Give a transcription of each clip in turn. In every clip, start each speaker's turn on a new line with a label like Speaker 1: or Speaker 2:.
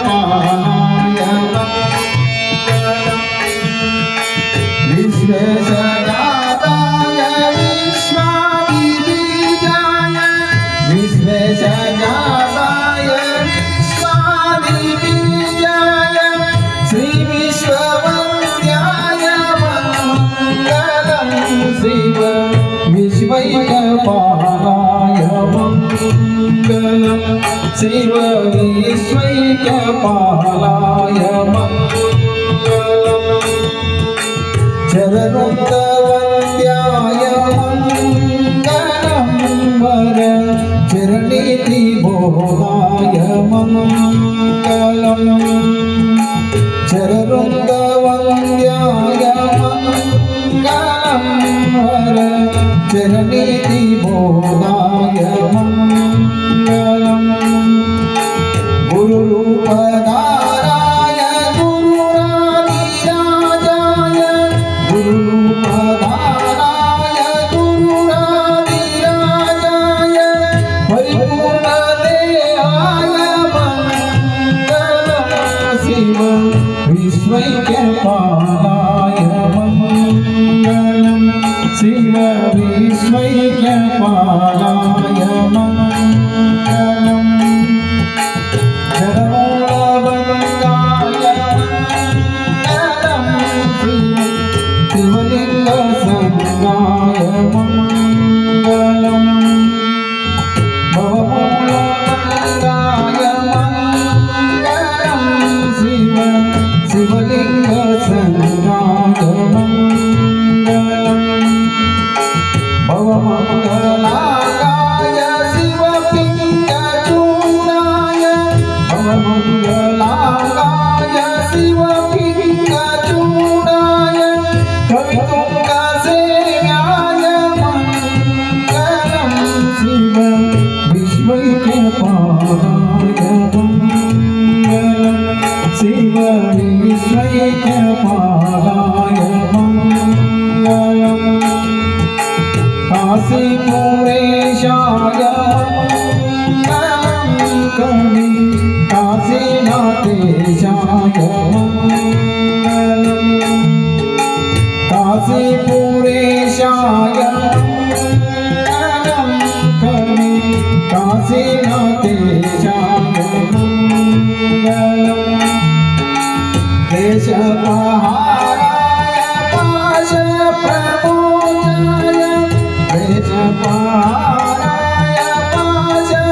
Speaker 1: विश्वैकपालाय विश्वेशजाताय विश्वादिबीजाय विश्वेशजाताय विश्वादिबीजाय श्री विश्ववन्द्याय मङ्गलं शिव विश्वैकपालाय मङ्गलं शिव विश्वैकपालाय मङ्गलम् चरणवन्द्याय मङ्गलं वर चरणितिबोधाय मङ्गलम् चरणवन्द्याय मङ्गलं वर चरणितिबोधाय मङ्गलम् गुरुरूपधाराय गुरुरादिराजाय गुरुरूपधाराय गुरुरादिराजाय परिपूर्णदेहाय मङ्गलं शिव विश्वैकपालाय मङ्गलं शिव विश्वैकपालाय मङ्गलम् शिवलिङ्गसंगाय मङ्गलम् भवमूलमङ्गाय मङ्गलं शिव शिवलिङ्गसंगाय मङ्गलम् भवमङ्गलाय शिवपिङ्गचूडाय भवमङ्गलाय शिवपिङ्गचूडाय कवितुङ्गसेव्याय मङ्गलं शिव विश्वैकपालाय मङ्गलं शिव विश्वैकपालाय मङ्गलम् काशीपुरेशाय मङ्गलं कवि काशीनाथेशाय मङ्गलम् काशीपुरेशाय मङ्गलं कवि काशीनाथेशाय मङ्गलम् केशपहाराय पाशप्रमोदाय केशपहाराय पाशप्रमोदाय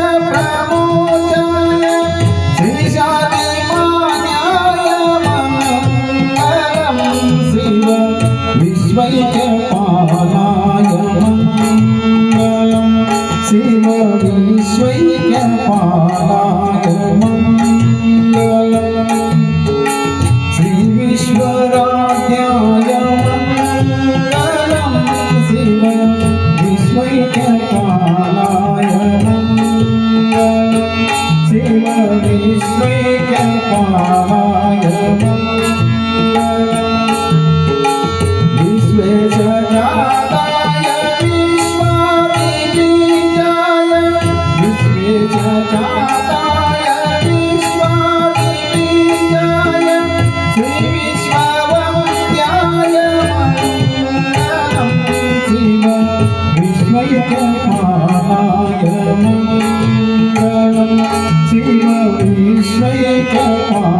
Speaker 1: श्रीशादिमान्याय मङ्गलं शिव विश्वैकपालाय मङ्गलं शिव विश्वैकपालाय मङ्गलम् श्री विश्वराध्याय मङ्गलं शिव विश्वैकपालाय मङ्गलं शिव विश्वैकपालाय मङ्गलम् विश्वेशजाताय विश्वादिबीजाय विश्वेशजाताय विश्वादिबीजाय श्री विश्ववन्द्याय मङ्गलं शिव विश्वैकपालाय मङ्गलं शिव विश्वैकपालाय